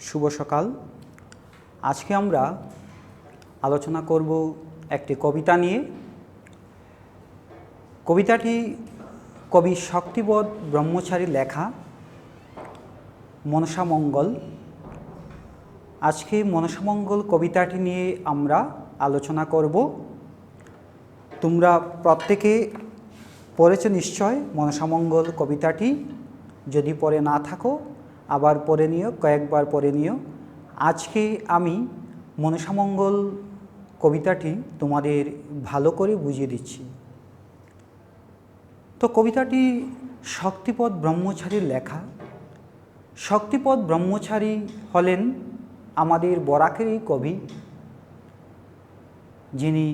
শুভ সকাল। আজকে আমরা আলোচনা করব একটি কবিতা নিয়ে। কবিতাটি কবি শক্তিপদ ব্রহ্মচারীর লেখা মনসামঙ্গল। আজকে মনসামঙ্গল কবিতাটি নিয়ে আমরা আলোচনা করব। তোমরা প্রত্যেকে পড়েছো নিশ্চয় মনসামঙ্গল কবিতাটি। যদি পড়ে না থাকো আবার পড়ে নিও, কয়েকবার পড়ে নিও। আজকে আমি মনসামঙ্গল কবিতাটি তোমাদের ভালো করে বুঝিয়ে দিচ্ছি। তো কবিতাটি শক্তিপদ ব্রহ্মচারীর লেখা। শক্তিপদ ব্রহ্মচারী হলেন আমাদের বরাকেরই কবি, যিনি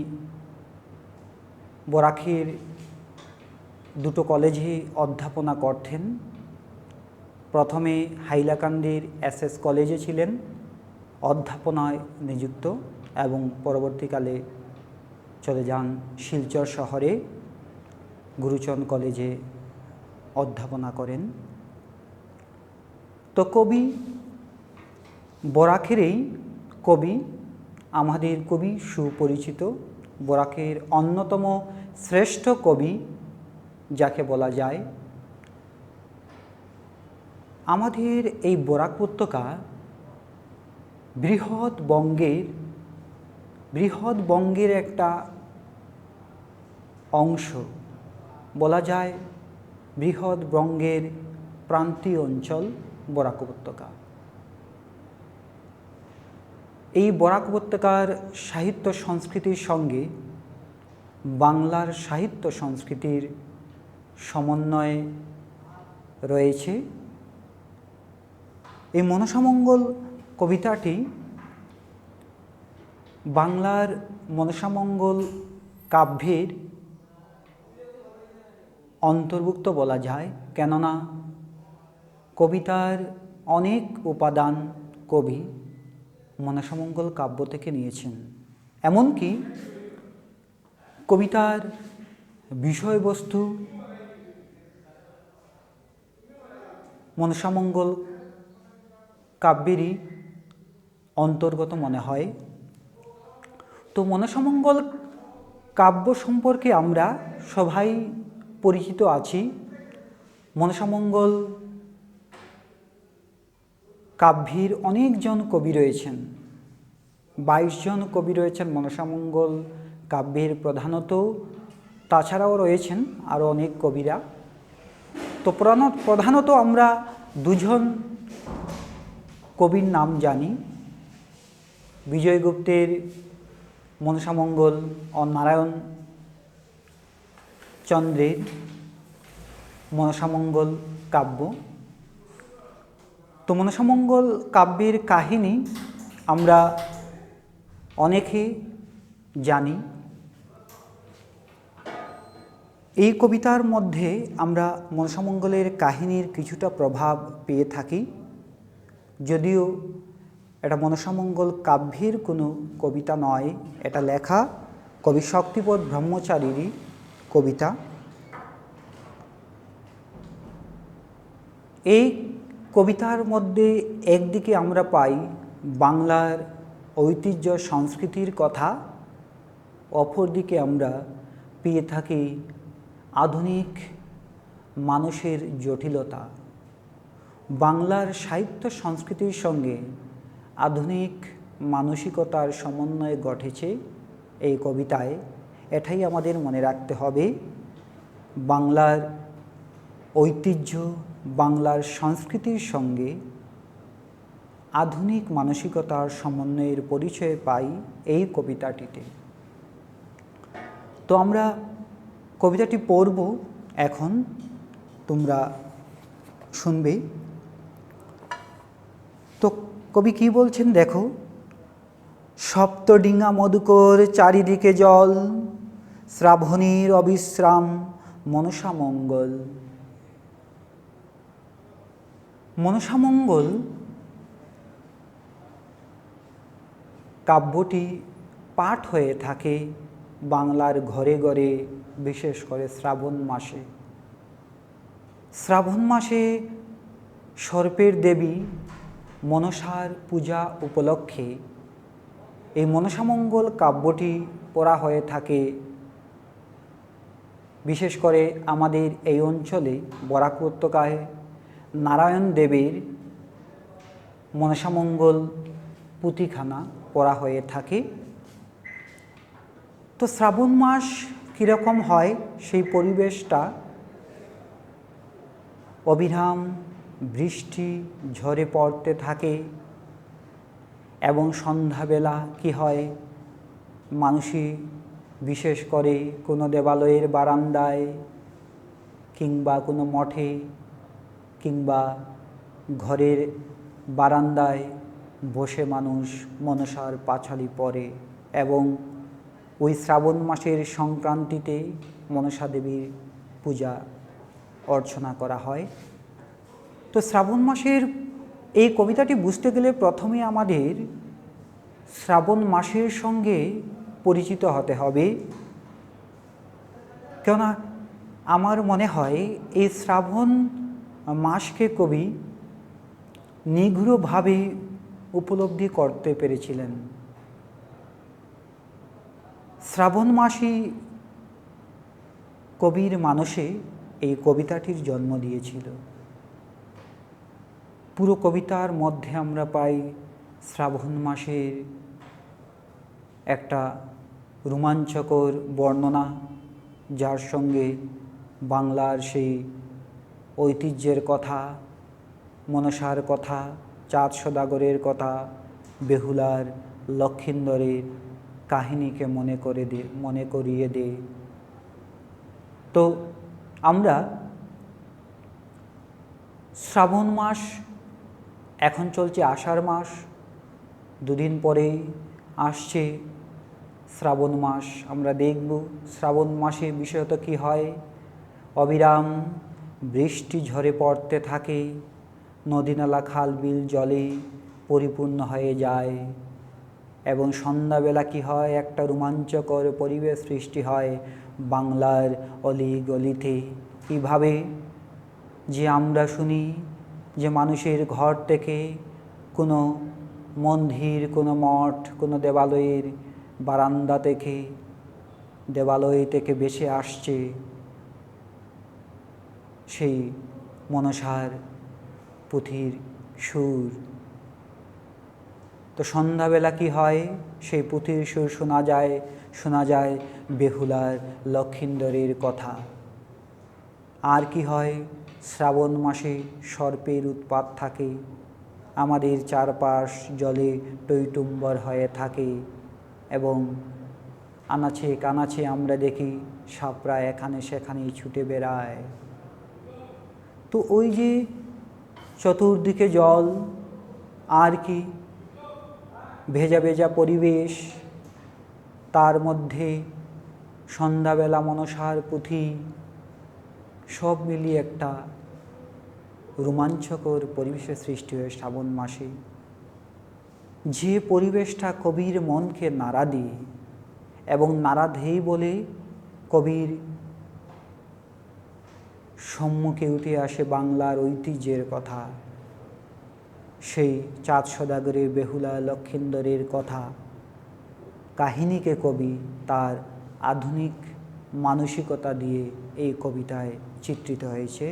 বরাকের দুটো কলেজে অধ্যাপনা করতেন। প্রথমে হাইলাকান্দির এসএস কলেজে ছিলেন, অধ্যাপনায় নিযুক্ত, এবং পরবর্তীকালে চলে যান শিলচর শহরে গুরুচরণ কলেজে অধ্যাপনা করেন। তো কবি বরাকেরই কবি, আমাদের কবি সুপরিচিত, বরাকের অন্যতম শ্রেষ্ঠ কবি যাকে বলা যায়। আমাদের এই বরাক উপত্যকা বৃহৎ বঙ্গের একটা অংশ বলা যায়। বৃহৎ বঙ্গের প্রান্তীয় অঞ্চল বরাক উপত্যকা। এই বরাক উপত্যকার সাহিত্য সংস্কৃতির সঙ্গে বাংলার সাহিত্য সংস্কৃতির সমন্বয় রয়েছে। এই মনসামঙ্গল কবিতাটি বাংলার মনসামঙ্গল কাব্যের অন্তর্ভুক্ত বলা যায়, কেননা কবিতার অনেক উপাদান কবি মনসামঙ্গল কাব্য থেকে নিয়েছেন। এমনকি কবিতার বিষয়বস্তু মনসামঙ্গল কাব্যেরই অন্তর্গত মনে হয়। তো মনসামঙ্গল কাব্য সম্পর্কে আমরা সবাই পরিচিত আছি। মনসামঙ্গল কাব্যের অনেকজন কবি রয়েছেন, 22 জন কবি রয়েছেন মনসামঙ্গল কাব্যের প্রধানত। তাছাড়াও রয়েছেন আরও অনেক কবিরা। তো প্রধানত আমরা দুজন কবির নাম জানি, বিজয়গুপ্তের মনসামঙ্গল ও নারায়ণ চন্দ্রের মনসামঙ্গল কাব্য। তো মনসামঙ্গল কাব্যের কাহিনী আমরা অনেকে জানি। এই কবিতার মধ্যে আমরা মনসামঙ্গলের কাহিনীর কিছুটা প্রভাব পেয়ে থাকি, যদিও এটা মনসামঙ্গল কাব্যের কোনো কবিতা নয়। এটা লেখা কবি শক্তিপদ ব্রহ্মচারীরই কবিতা। এই কবিতার মধ্যে একদিকে আমরা পাই বাংলার ঐতিহ্য সংস্কৃতির কথা, অপরদিকে আমরা পেয়ে থাকি আধুনিক মানুষের জটিলতা। বাংলার সাহিত্য সংস্কৃতির সঙ্গে আধুনিক মানসিকতার সমন্বয় ঘটেছে এই কবিতায়। এটাই আমাদের মনে রাখতে হবে। বাংলার ঐতিহ্য, বাংলার সংস্কৃতির সঙ্গে আধুনিক মানসিকতার সমন্বয়ের পরিচয় পাই এই কবিতাটিতে। তো আমরা কবিতাটি পড়ব এখন, তোমরা শুনবে। তো কবি কি বলছেন দেখো। সপ্তডিঙা মধুকর চারিদিকে জল, শ্রাবণীর অবিশ্রাম মনসামঙ্গল। মনসামঙ্গল কাব্যটি পাঠ হয়ে থাকে বাংলার ঘরে ঘরে, বিশেষ করে শ্রাবণ মাসে। শ্রাবণ মাসে সর্পের দেবী মনসার পূজা উপলক্ষে এই মনসামঙ্গল কাব্যটি পড়া হয়ে থাকে। বিশেষ করে আমাদের এই অঞ্চলে বরাক উপত্যকায় নারায়ণ দেবের মনসামঙ্গল পুঁথিখানা পড়া হয়ে থাকে। তো শ্রাবণ মাস কীরকম হয় সেই পরিবেশটা, অবিরাম বৃষ্টি ঝরে পড়তে থাকে এবং সন্ধ্যাবেলা কি হয়, মানুষই বিশেষ করে কোনো দেবালয়ের বারান্দায় কিংবা কোনো মঠে কিংবা ঘরের বারান্দায় বসে মানুষ মনসার পাঁচালি পড়ে এবং ওই শ্রাবণ মাসের সংক্রান্তিতে মনসা দেবীর পূজা অর্চনা করা হয়। তো শ্রাবণ মাসের এই কবিতাটি বুঝতে গেলে প্রথমে আমাদের শ্রাবণ মাসের সঙ্গে পরিচিত হতে হবে। কেননা আমার মনে হয় এই শ্রাবণ মাসকে কবি নিগূঢ়ভাবে উপলব্ধি করতে পেরেছিলেন। শ্রাবণ মাসই কবির মানসে এই কবিতাটির জন্ম দিয়েছিল। পুরো কবিতার মধ্যে আমরা পাই শ্রাবণ মাসের একটা রোমাঞ্চকর বর্ণনা, যার সঙ্গে বাংলার সেই ঐতিহ্যের কথা, মনসার কথা, চাঁদ সদাগরের কথা, বেহুলার লক্ষিন্দরের কাহিনীকে মনে করিয়ে দে। তো আমরা শ্রাবণ মাস, এখন চলছে আষাঢ় মাস, দুদিন পরেই আসছে শ্রাবণ মাস। আমরা দেখব শ্রাবণ মাসে বিশেষত কী হয়, অবিরাম বৃষ্টি ঝরে পড়তে থাকে, নদী নালা খাল বিল জলে পরিপূর্ণ হয়ে যায় এবং সন্ধ্যাবেলা কী হয়, একটা রোমাঞ্চকর পরিবেশ সৃষ্টি হয় বাংলার অলি গলিতে। কীভাবে যে আমরা শুনি যে মানুষের ঘর থেকে কোনো মন্দির, কোনো মঠ, কোনো দেবালয়ের বারান্দা থেকে, দেবালয় থেকে ভেসে আসছে সেই মনসার পুঁথির সুর। তো সন্ধ্যাবেলা কি হয়, সেই পুঁথির সুর শোনা যায় বেহুলার লক্ষিন্দরের কথা। আর কি হয়, শ্রাবণ মাসে সর্পের উৎপাত থাকে, আমাদের চারপাশ জলে টইটুম্বর হয়ে থাকে এবং আনাচে কানাচে আমরা দেখি সাপরা এখানে সেখানেই ছুটে বেড়ায়। তো ওই যে চতুর্দিকে জল, আর কি ভেজা ভেজা পরিবেশ, তার মধ্যে সন্ধ্যাবেলা মনসার পুঁথি, সব মিলিয়ে একটা রোমাঞ্চকর পরিবেশের সৃষ্টি হয় শ্রাবণ মাসে। যে পরিবেশটা কবির মনকে নাড়া দিয়ে, এবং নাড়া দেই বলে কবির সম্মুখে উঠে আসে বাংলার ঐতিহ্যের কথা, সেই চাঁদ সদাগরের বেহুলা লক্ষিন্দরের কথা, কাহিনীকে কবি তার আধুনিক মানসিকতা দিয়ে এই কবিতায় চিত্রিত হয়েছে।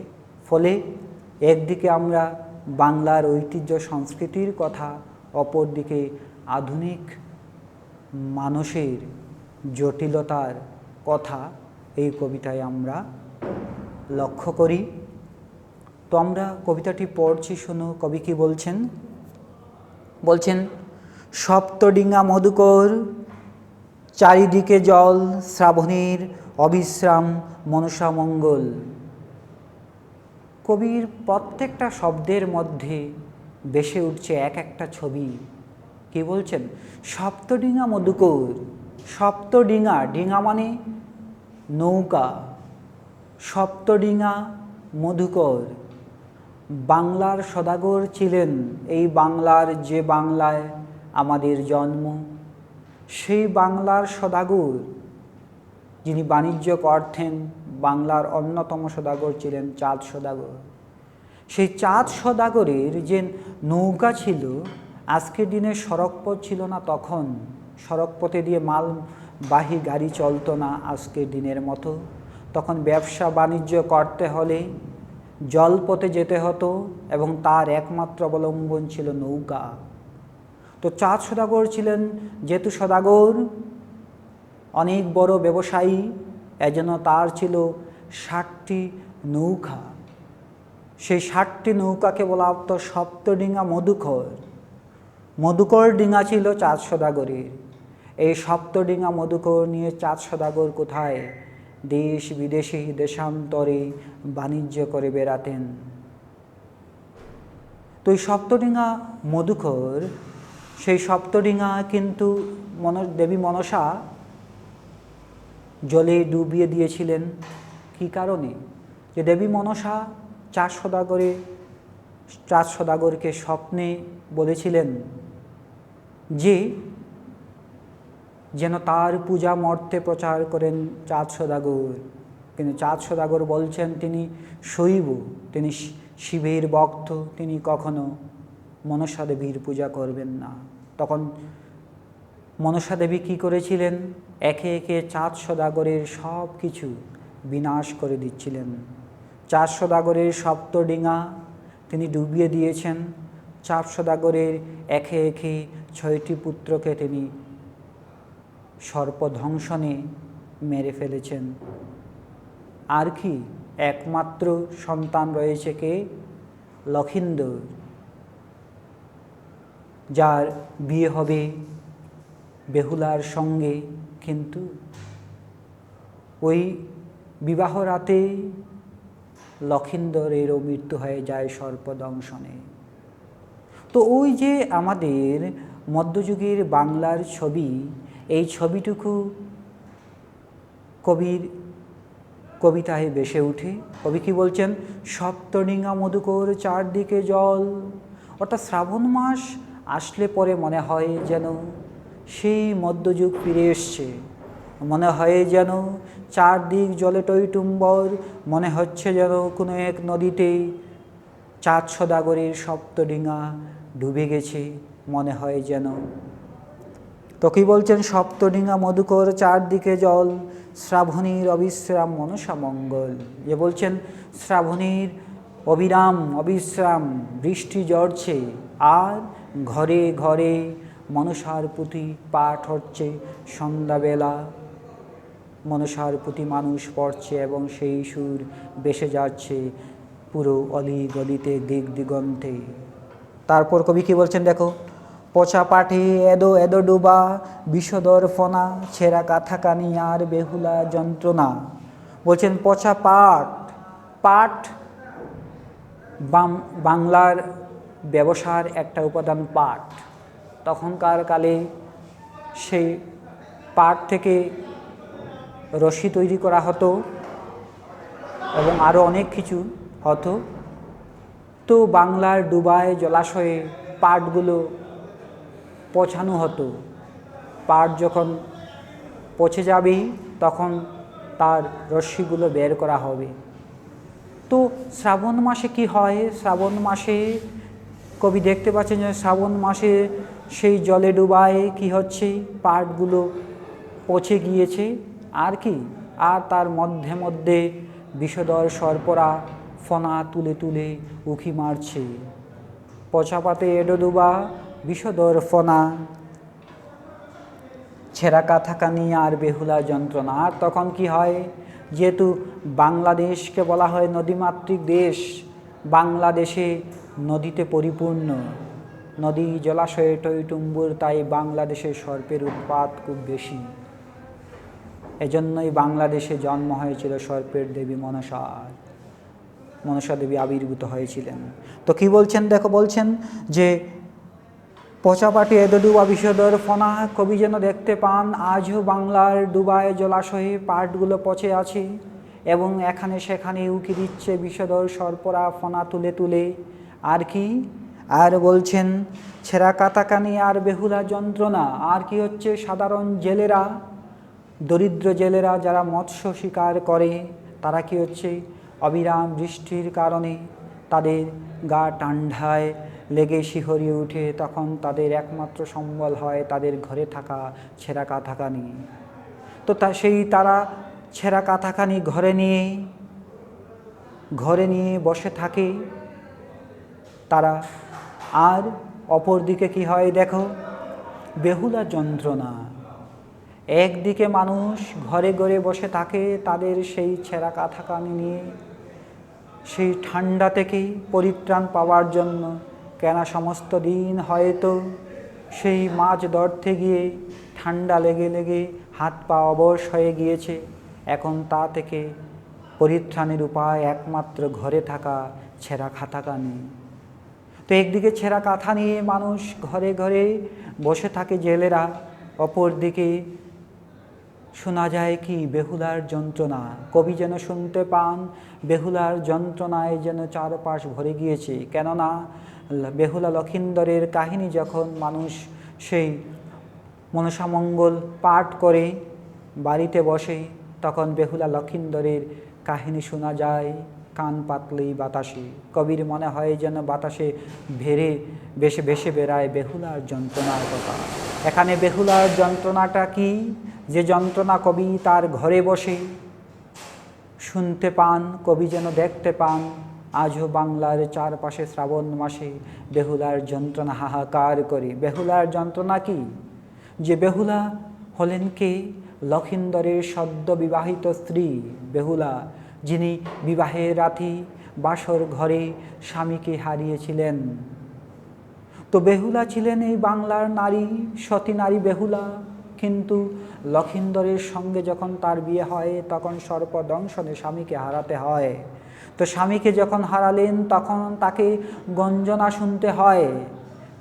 ফলে একদিকে আমরা বাংলার ঐতিহ্য সংস্কৃতির কথা, অপরদিকে আধুনিক মানুষের জটিলতার কথা এই কবিতায় আমরা লক্ষ্য করি। তো আমরা কবিতাটি পড়ছি, শোনো কবি কি বলছেন। বলছেন, সপ্তডিঙা মধুকর, চারিদিকে জল, শ্রাবণের অবিশ্রাম মনসা মঙ্গল। কবির প্রত্যেকটা শব্দের মধ্যে ভেসে উঠছে এক একটা ছবি। কি বলছেন, সপ্তডিঙা মধুকর। সপ্তডিঙা, ডিঙা মানে নৌকা, সপ্তডিঙা মধুকর। বাংলার সদাগর ছিলেন, এই বাংলার যে বাংলায় আমাদের জন্ম, সেই বাংলার সদাগর যিনি বাণিজ্য করতেন, বাংলার অন্যতম সদাগর ছিলেন চাঁদ সদাগর। সেই চাঁদ সদাগরের যে নৌকা ছিল, আজকের দিনে সড়কপথ ছিল না, তখন সড়কপথে দিয়ে মালবাহী গাড়ি চলতো না আজকের দিনের মতো। তখন ব্যবসা বাণিজ্য করতে হলে জলপথে যেতে হতো এবং তার একমাত্র অবলম্বন ছিল নৌকা। তো চাঁদ সদাগর ছিলেন যেহেতু সদাগর, অনেক বড় ব্যবসায়ী, এজন্য তার ছিল 60টি নৌকা। সেই 60টি নৌকাকে বলা হতো সপ্তডিঙা মধুকর। মধুকর ডিঙা ছিল চাঁদ সদাগরের। এই সপ্তডিঙা মধুকর নিয়ে চাঁদ সদাগর কোথায়? দেশ বিদেশে, দেশান্তরে বাণিজ্য করে বেড়াতেন। তো এই সপ্তডিঙা মধুকর, সেই সপ্তডিঙা কিন্তু দেবী মনসা জলে ডুবিয়ে দিয়েছিলেন। কি কারণে? যে দেবী মনসা চাঁদ সদাগরকে স্বপ্নে বলেছিলেন যে যেন তার পূজা মর্তে প্রচার করেন চাঁদ সদাগর। কিন্তু চাঁদ সদাগর বলছেন তিনি শৈব, তিনি শিবের ভক্ত, তিনি কখনো মনসা দেবীর পূজা করবেন না। তখন মনসা দেবী কী করেছিলেন? একে একে চাঁদ সদাগরের সব কিছু বিনাশ করে দিচ্ছিলেন। চাঁদ সদাগরের সপ্তডিঙা তিনি ডুবিয়ে দিয়েছেন। চাঁদ সদাগরের একে একে 6টি পুত্রকে তিনি সর্পদংশনে মেরে ফেলেছেন। আর কি একমাত্র সন্তান রয়েছে কে? লখিন্দর, যার বিয়ে হবে বেহুলার সঙ্গে, কিন্তু ওই বিবাহ রাতে লখিন্দরেরও মৃত্যু হয়ে যায় সর্পদংশনে। তো ওই যে আমাদের মধ্যযুগের বাংলার ছবি, এই ছবিটুকু কবির কবিতায় ভেসে উঠে। কবি কি বলছেন? সপ্তডিঙা মধুকর চারদিকে জল। অর্থাৎ শ্রাবণ মাস আসলে পরে মনে হয় যেন সেই মধ্যযুগ ফিরে এসছে, মনে হয় যেন চারদিক জলে টইটুম্বর, মনে হচ্ছে যেন কোনো এক নদীতে চাঁদ সদাগরের সপ্তডিঙা ডুবে গেছে, মনে হয় যেন। তো কি বলছেন? সপ্তডিঙা মধুকর চারদিকে জল, শ্রাবণীর অবিশ্রাম মনসা মঙ্গল। যে বলছেন শ্রাবণীর অবিরাম অবিশ্রাম বৃষ্টি ঝরছে, আর ঘরে ঘরে মনসার পুঁথি পাঠ হচ্ছে। সন্ধ্যাবেলা মনসার পুঁথি মানুষ পড়ছে এবং সেই সুর ভেসে যাচ্ছে পুরো অলি গলিতে, দিক দিগন্তে। তারপর কবি কি বলছেন দেখো, পচা পাঠে এদো এদো ডুবা, বিষদর ফনা, ছেঁড়া কাঁথা কানি আর বেহুলা যন্ত্রণা। বলছেন পচা পাট। পাট বাংলার ব্যবসার একটা উপাদান পাট। তখনকার কালে সেই পাট থেকে রশি তৈরি করা হতো এবং আরও অনেক কিছু হতো। তো বাংলার ডুবায় জলাশয়ে পাটগুলো পচানো হতো। পাট যখন পচে যাবে তখন তার রশ্মিগুলো বের করা হবে। তো শ্রাবণ মাসে কি হয়? শ্রাবণ মাসে কবি দেখতে পাচ্ছেন যে শ্রাবণ মাসে সেই জলে ডুবায় কি হচ্ছে, পাটগুলো পচে গিয়েছে। আর কি, আর তার মধ্যে মধ্যে বিষধর সর্পরা ফনা তুলে তুলে উঁকি মারছে। পচা পাতে এডো ডুবা, বিষধর ফনা, ছেঁড়া কাঁথা কানি আর বেহুলা যন্ত্রণা। আর তখন কি হয়? যেহেতু বাংলাদেশকে বলা হয় নদীমাতৃক দেশ, বাংলাদেশে নদীতে পরিপূর্ণ, নদী জলাশয়ে টইটুম্বুর, তাই বাংলাদেশে সর্পের উৎপাত খুব বেশি। এজন্যই বাংলাদেশে জন্ম হয়েছিল সর্পের দেবী মনসার। মনসা দেবী আবির্ভূত হয়েছিলেন। তো কি বলছেন দেখো, বলছেন যে পচা পাটি এদো ডুবা বিষধর ফনা। কবি যেন দেখতে পান আজও বাংলার ডুবায় জলাশয়ে পাটগুলো পচে আছে এবং এখানে সেখানে উকি দিচ্ছে বিষধর সর্পরা ফনা তুলে তুলে। আর কি, আর বলছেন ছেঁড়া কাতাকানি আর বেহুলা যন্ত্রণা। আর কি হচ্ছে? সাধারণ জেলেরা, দরিদ্র জেলেরা যারা মৎস্য শিকার করে, তারা কি হচ্ছে অবিরাম বৃষ্টির কারণে তাদের গা ঠান্ডায় লেগে শিহরিয়ে উঠে, তখন তাদের একমাত্র সম্বল হয় তাদের ঘরে থাকা ছেঁড়া কাঁথাখানি। তো তারা ছেঁড়া কাঁথাখানি ঘরে নিয়ে বসে থাকে তারা। আর অপর দিকে কি হয় দেখো, বেহুলা যন্ত্রণা। একদিকে মানুষ ঘরে ঘরে বসে থাকে তাদের সেই ছেঁড়া কাঁথাখানি নিয়ে, সেই ঠান্ডা থেকে পরিত্রাণ পাওয়ার জন্য। কেন সমস্ত দিন হয়তো সেই মাছ ধরতে গিয়ে ঠান্ডা লেগে লেগে হাত পা অবশ হয়ে গিয়েছে। এখন তা থেকে পরিত্রাণের উপায় একমাত্র ঘরে থাকা ছেঁড়া কাঁথাখানি। তো একদিকে ছেঁড়া কাঁথা নিয়ে মানুষ ঘরে ঘরে বসে থাকে জেলেরা, অপর দিকে শোনা যায় কি বেহুলার যন্ত্রণা। কবি যেন শুনতে পান বেহুলার যন্ত্রণায় যেন চারপাশ ভরে গিয়েছে। কেননা বেহুলা লক্ষিন্দরের কাহিনী যখন মানুষ সেই মনসামঙ্গল পাঠ করে বাড়িতে বসে, তখন বেহুলা লক্ষিন্দরের কাহিনী শোনা যায় কান পাতলেই বাতাসে। কবির মনে হয় যেন বাতাসে ভেসে বেড়ায় বেহুলার যন্ত্রণার কথা। এখানে বেহুলার যন্ত্রণাটা কি, যে যন্ত্রণা কবি তার ঘরে বসে শুনতে পান, কবি যেন দেখতে পান। আজও বাংলার চারপাশে শ্রাবণ মাসে বেহুলার যন্ত্রণা হাহাকার করে। বেহুলার যন্ত্রণা কি, যে বেহুলা হলেন কে, লক্ষিন্দরের সদ্য বিবাহিত স্ত্রী বেহুলা, যিনি বিবাহের রাতে বাসর ঘরে স্বামীকে হারিয়েছিলেন। তো বেহুলা ছিলেন এই বাংলার নারী, সতী নারী বেহুলা। কিন্তু লক্ষিন্দরের সঙ্গে যখন তার বিয়ে হয় তখন সর্পদংশনে স্বামীকে হারাতে হয়। তো স্বামীকে যখন হারালেন তখন তাকে গঞ্জনা শুনতে হয়।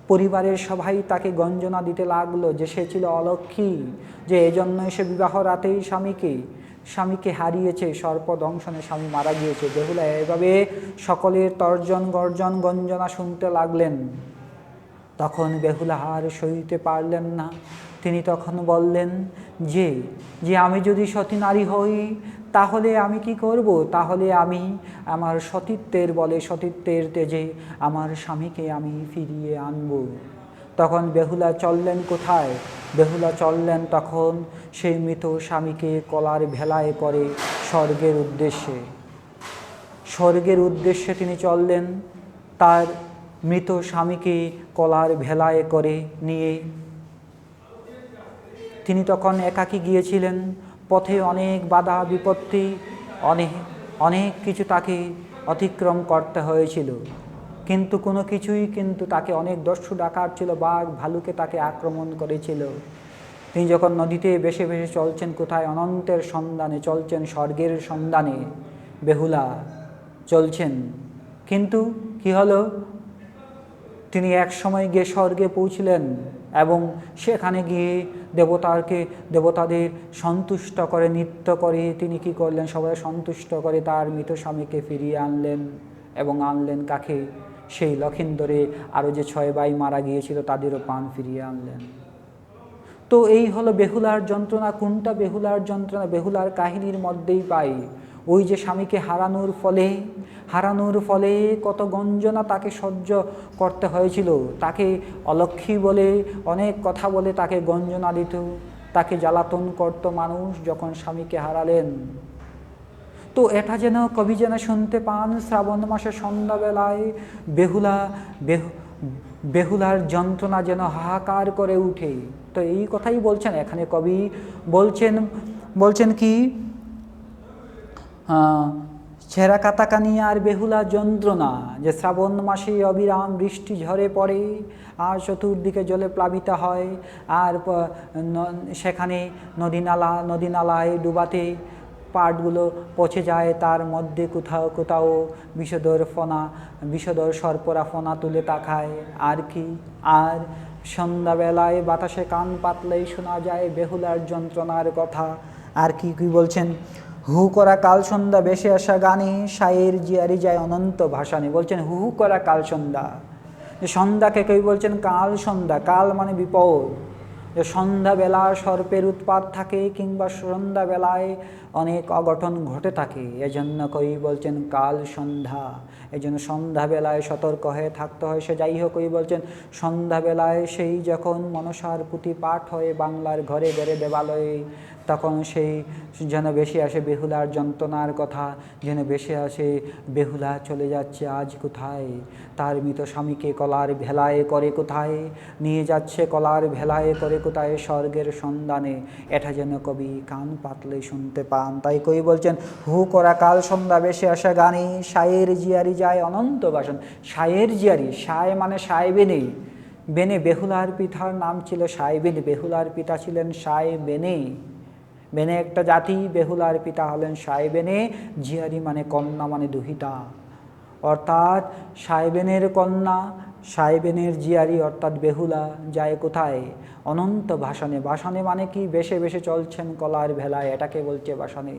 পরিবারের সবাই তাকে গঞ্জনা দিতে লাগলো যে সে ছিল অলক্ষী, যে এজন্যই সে বিবাহ রাতেই স্বামীকে হারিয়েছে, সর্পদংশনে স্বামী মারা গিয়েছে। বেহুলা এভাবে সকলের তর্জন গর্জন গঞ্জনা শুনতে লাগলেন। তখন বেহুলা আর সইতে পারলেন না। তিনি তখন বললেন যে আমি যদি সতী নারী হই তাহলে আমি কি করব, তাহলে আমি আমার সতীত্বের বলে, সতীত্বের তেজে আমার স্বামীকে আমি ফিরিয়ে আনব। তখন বেহুলা চললেন কোথায়, বেহুলা চললেন তখন সেই মৃত স্বামীকে কলার ভেলায় করে স্বর্গের উদ্দেশ্যে তিনি চললেন। তার মৃত স্বামীকে কলার ভেলায় করে নিয়ে তিনি তখন একাকী গিয়েছিলেন। পথে অনেক বাধা বিপত্তি, অনেক কিছু তাকে অতিক্রম করতে হয়েছিল, কিন্তু কোনো কিছুই কিন্তু তাকে, অনেক দস্যু ডাকাত ছিল, বাঘ ভালুকে তাকে আক্রমণ করেছিল। তিনি যখন নদীতে ভেসে ভেসে চলছেন কোথায়, অনন্তের সন্ধানে চলছেন, স্বর্গের সন্ধানে বেহুলা চলছেন। কিন্তু কি হলো, তিনি এক সময় গিয়ে স্বর্গে পৌঁছলেন এবং সেখানে গিয়ে দেবতাদের সন্তুষ্ট করে, নৃত্য করে তিনি কি করলেন, সবাই সন্তুষ্ট করে তার মৃত স্বামীকে ফিরিয়ে আনলেন। এবং আনলেন কাকে, সেই লক্ষিন্দরে আরও যে 6 ভাই মারা গিয়েছিল তাদেরও প্রাণ ফিরিয়ে আনলেন। তো এই হলো বেহুলার যন্ত্রণা। কোনটা বেহুলার যন্ত্রণা, বেহুলার কাহিনীর মধ্যেই পাই। ওই যে স্বামীকে হারানোর ফলে কত গঞ্জনা তাকে সহ্য করতে হয়েছিল। তাকে অলক্ষী বলে অনেক কথা বলে তাকে গঞ্জনা দিত, তাকে জ্বালাতন করত মানুষ যখন স্বামীকে হারালেন। তো এটা যেন কবি যেন শুনতে পান শ্রাবণ মাসে সন্ধ্যাবেলায় বেহুলার যন্ত্রণা যেন হাহাকার করে উঠে। তো এই কথাই বলছেন এখানে কবি, বলছেন কি, ছেঁড়া কাতাকানি আর বেহুলা যন্ত্রণা, যে শ্রাবণ মাসে অবিরাম বৃষ্টি ঝরে পড়ে আর চতুর্দিকে জলে প্লাবিত হয়। আর সেখানে নদীনালায় ডুবাতে পাটগুলো পচে যায়, তার মধ্যে কোথাও কোথাও বিষধর সর্পরা ফনা তুলে তাকায়। আর কি, আর সন্ধ্যাবেলায় বাতাসে কান পাতলেই শোনা যায় বেহুলার যন্ত্রণার কথা। আর কি বলছেন, হু করা কাল সন্ধ্যা বেশে আসা গানে সায়ের জিয়ারি যায় অনন্ত ভাসানে। বলছেন হু করা কাল সন্ধ্যা, যে সন্ধ্যাকে কেউ বলছেন কাল সন্ধ্যা, কাল মানে বিপদ, যে সন্ধ্যাবেলা সর্পের উৎপাত থাকে কিংবা সন্ধ্যাবেলায় অনেক অঘটন ঘটে থাকে, এজন্য কবি বলছেন কাল সন্ধ্যা, এই জন্য সন্ধ্যাবেলায় সতর্ক হয়ে থাকতে হয়। সে যাই হোক, কবি বলছেন সন্ধ্যাবেলায় সেই যখন মনসার পুঁথি পাঠ হয় বাংলার ঘরে ঘরে দেবালয়ে, তখন সেই যেন ভেসে আসে বেহুলার যন্ত্রণার কথা, যেন ভেসে আসে বেহুলা চলে যাচ্ছে আজ কোথায়, তার মৃত স্বামীকে কলার ভেলায় করে কোথায়, নিয়ে যাচ্ছে কলার ভেলায় করে কোথায় স্বর্গের সন্ধানে, এটা যেন কবি কান পাতলে শুনতে পান। তাই কবি বলছেন হু করা কাল সন্ধ্যা ভেসে আসা গানে, সায়ের জিয়ারি যায় অনন্ত বাসন। সায়ের জিয়ারি, সায় মানে সায় বেনে, বেনে বেহুলার পিতার নাম ছিল সায় বেনে, বেহুলার পিতা ছিলেন সায় বেনে, বেনে একটা জাতি, বেহুলার পিতা হলেন সায় বেনে, জিয়ারি মানে কন্যা মানে দুহিতা, অর্থাৎ সাহেবেনের কন্যা সাহেবেনের জিয়ারি অর্থাৎ বেহুলা যায় কোথায়, অনন্ত ভাসানে। ভাসানে মানে কি, বেশে বেশে চলছেন কলার ভেলায়, এটাকে বলছে ভাসানে।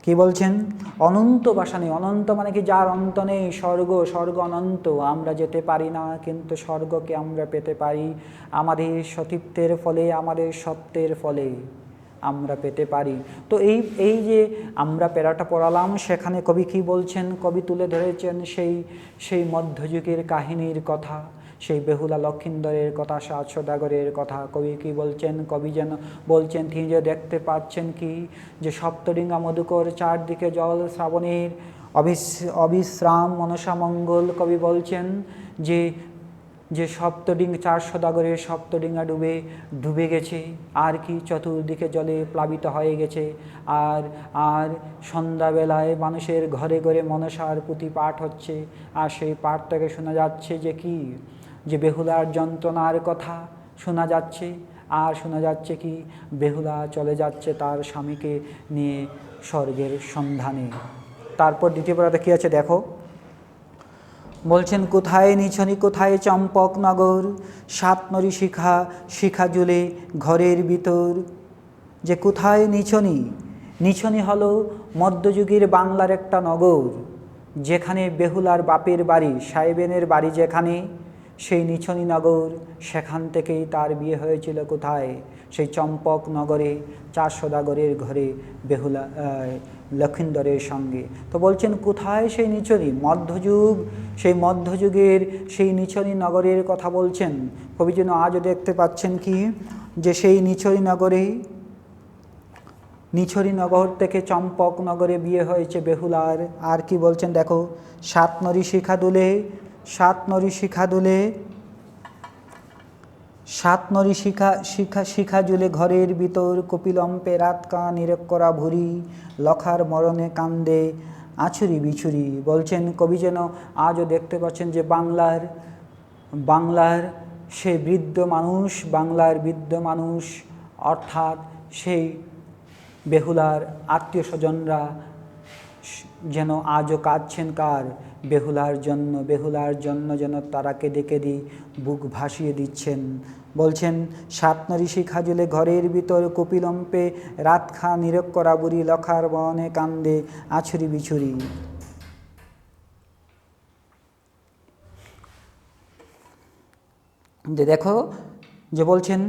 কি বলছেন, অনন্ত ভাসানে, অনন্ত মানে কি যার অন্ত নেই, স্বর্গ, স্বর্গ অনন্ত, আমরা যেতে পারি না কিন্তু স্বর্গকে আমরা পেতে পারি আমাদের সতীত্বের ফলে, আমাদের সত্যের ফলে আমরা পেতে পারি। তো এই যে আমরা প্যারাটা পড়ালাম, সেখানে কবি কী বলছেন, কবি তুলে ধরেছেন সেই মধ্যযুগের কাহিনীর কথা, সেই বেহুলা লক্ষিন্দরের কথা, সাত সদাগরের কথা। কবি কী বলছেন, কবি যেন বলছেন তিনি যে দেখতে পাচ্ছেন কি, যে সপ্তডিঙ্গা মধুকর, চারদিকে জল শ্রাবণের অবিশ্রাম মনসা মঙ্গল। কবি বলছেন যে সপ্তডিঙ্গা, চার সদাগরের সপ্তডিঙ্গা ডুবে গেছে, আর কি চতুর্দিকে জলে প্লাবিত হয়ে গেছে, আর সন্ধ্যাবেলায় মানুষের ঘরে ঘরে মনসার পুঁথি পাঠ হচ্ছে, আর সেই পাঠ থেকে শোনা যাচ্ছে যে কি, যে বেহুলার যন্ত্রণার কথা শোনা যাচ্ছে, আর শোনা যাচ্ছে কি বেহুলা চলে যাচ্ছে তার স্বামীকে নিয়ে স্বর্গের সন্ধানে। তারপর দ্বিতীয় পারাতে কী আছে দেখো, বলছেন কোথায় নিছনি কোথায় চম্পকনগর, সাত নরী শিখা শিখা জুলে ঘরের ভিতর। যে কোথায় নিছনি, নিছনি হলো মধ্যযুগের বাংলার একটা নগর, যেখানে বেহুলার বাপের বাড়ি, সাহেবেনের বাড়ি যেখানে, সেই নিছনি নগর, সেখান থেকেই তার বিয়ে হয়েছিল কোথায়, সেই চম্পক নগরে, চার সদাগরের ঘরে বেহুলা লক্ষিন্দরের সঙ্গে। তো বলছেন কোথায় সেই নিছনি, মধ্যযুগ, সেই মধ্যযুগের সেই নিছনি নগরের কথা বলছেন কবি। যেন আজও দেখতে পাচ্ছেন কি, যে সেই নিছনি নগরে, নিছরি নগর থেকে চম্পক নগরে বিয়ে হয়েছে বেহুলার। আর কি বলছেন দেখো, সাত নরী শিখা দুলে, সাত নরী শিখা দুলে, সাত নরী শিখা শিখা শিখা জুলে ঘরের ভিতর, কপিলম্পে রাত কা নিরেক করা ভুরি, লখার মরণে কান্দে আছুরি বিছুরি। বলছেন কবি যেন আজও দেখতে পাচ্ছেন যে বাংলার সেই বৃদ্ধ মানুষ, বাংলার বৃদ্ধ মানুষ অর্থাৎ সেই বেহুলার আত্মীয় স্বজনরা যেন আজও কাঁদছেন কার, বেহুলার জন্য, বেহুলার জন্য যেন তারা কেঁদে কেঁদে বুক ভাসিয়ে দিচ্ছেন। বলছেন সাত নরী শিখা জুলে ঘরের ভিতর, কপিলম্পে রাত খা নিরক করা বুড়ি, লখার বনে কান্দে আছুরি বিছুরি। যে দেখো, যে বলছেন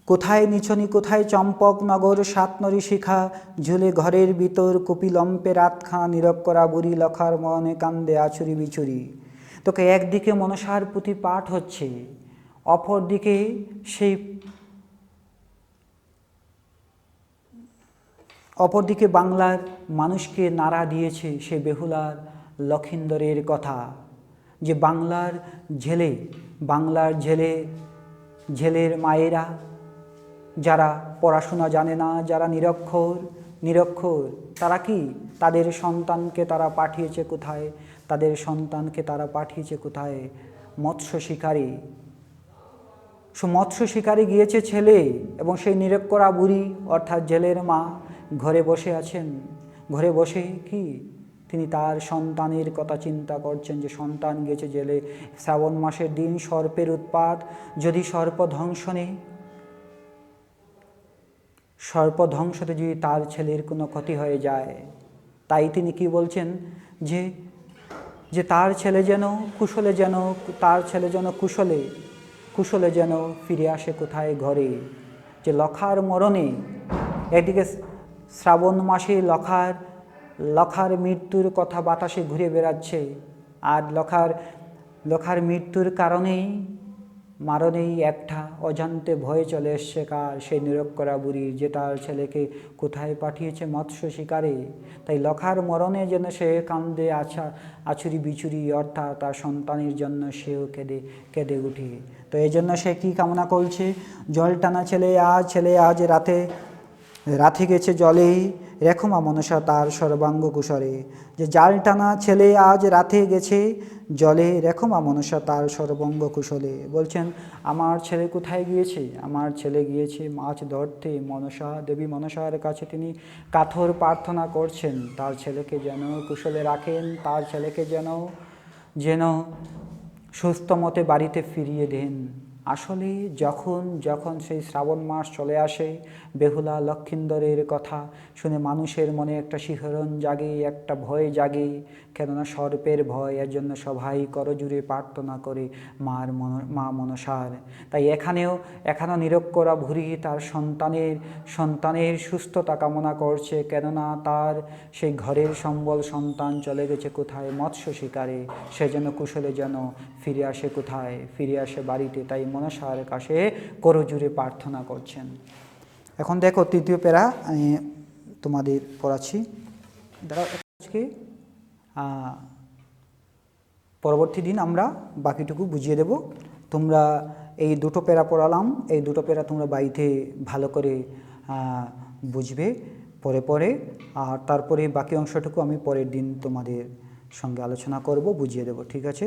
কোথায় নিছনি কোথায় চম্পক নগর, সাত নরী শিখা ঝুলে ঘরের ভিতর, কপিলম্পে রাত খা নীরব করা বুড়ি, লখার মনে কান্দে আছুরি বিছুরি। তোকে একদিকে মনসার পুঁথি পাঠ হচ্ছে, অপরদিকে অপরদিকে বাংলার মানুষকে নাড়া দিয়েছে সে বেহুলার লক্ষিন্দরের কথা, যে বাংলার ঝেলের মায়েরা যারা পড়াশোনা জানে না, যারা নিরক্ষর, তারা কি তাদের সন্তানকে তারা পাঠিয়েছে কোথায়, তাদের সন্তানকে তারা পাঠিয়েছে কোথায়, মৎস্য শিকারে। মৎস্য শিকারে গিয়েছে ছেলে, এবং সেই নিরক্ষরা বুড়ি অর্থাৎ জেলের মা ঘরে বসে আছেন। ঘরে বসে কি তিনি তার সন্তানের কথা চিন্তা করছেন, যে সন্তান গেছে জেলে, শ্রাবণ মাসের দিন, সর্পের উৎপাত, যদি সর্প ধ্বংসতে যদি তার ছেলের কোনো ক্ষতি হয়ে যায়, তাই তিনি কি বলছেন, যে তার ছেলে যেন কুশলে কুশলে যেন ফিরে আসে কোথায় ঘরে। যে লখার মরণে, একদিকে শ্রাবণ মাসে লখার মৃত্যুর কথা বাতাসে ঘুরে বেড়াচ্ছে, আর লখার মৃত্যুর কারণেই মারণেই একটা অজান্তে ভয়ে চলে এসছে কার, সেই নিরক্ষরা বুড়ি, যে তার ছেলেকে কোথায় পাঠিয়েছে মৎস্য শিকারে। তাই লখার মরণে যেন সে কান্দে আছুরি বিছুরি, অর্থাৎ তার সন্তানের জন্য সেও কেঁদে উঠে। তো এই জন্য সে কী কামনা করছে, জল টানা ছেলে আজ রাতে গেছে জলেই, রেখো মা মনসা তার সর্বাঙ্গ কুশলে। যে জাল টানা ছেলে আজ রাতে গেছে জলে, রেখো মা মনসা তার সর্বাঙ্গ কুশলে। বলছেন আমার ছেলে কোথায় গিয়েছে? আমার ছেলে গিয়েছে মাছ ধরতে। দেবী মনসার কাছে তিনি কাতর প্রার্থনা করছেন তার ছেলেকে যেন কুশলে রাখেন, তার ছেলেকে যেন সুস্থ মতে বাড়িতে ফিরিয়ে দেন। আসলে যখন সেই শ্রাবণ মাস চলে আসে, বেহুলা লক্ষিন্দরের কথা শুনে মানুষের মনে একটা শিহরণ জাগে, একটা ভয় জাগে, কেননা সর্পের ভয়। এর জন্য সবাই করজুড়ে প্রার্থনা করে মা মনসার। তাই এখানেও নিরক্ষরা ভুরি তার সন্তানের সুস্থতা কামনা করছে, কেননা তার সেই ঘরের সম্বল সন্তান চলে গেছে কোথায় মৎস্য শিকারে, সে যেন কুশলে যেন ফিরে আসে কোথায়, ফিরে আসে বাড়িতে। তাই মনসার কাছে করজুড়ে প্রার্থনা করছেন। এখন দেখো তৃতীয় প্যারা আমি তোমাদের পড়াচ্ছি। আজকে পরবর্তী দিন আমরা বাকিটুকু বুঝিয়ে দেব। তোমরা এই দুটো প্যারা পড়ালাম, এই দুটো প্যারা তোমরা বাড়িতে ভালো করে বুঝবে পরে, আর তারপরে বাকি অংশটুকু আমি পরের দিন তোমাদের সঙ্গে আলোচনা করব, বুঝিয়ে দেব। ঠিক আছে?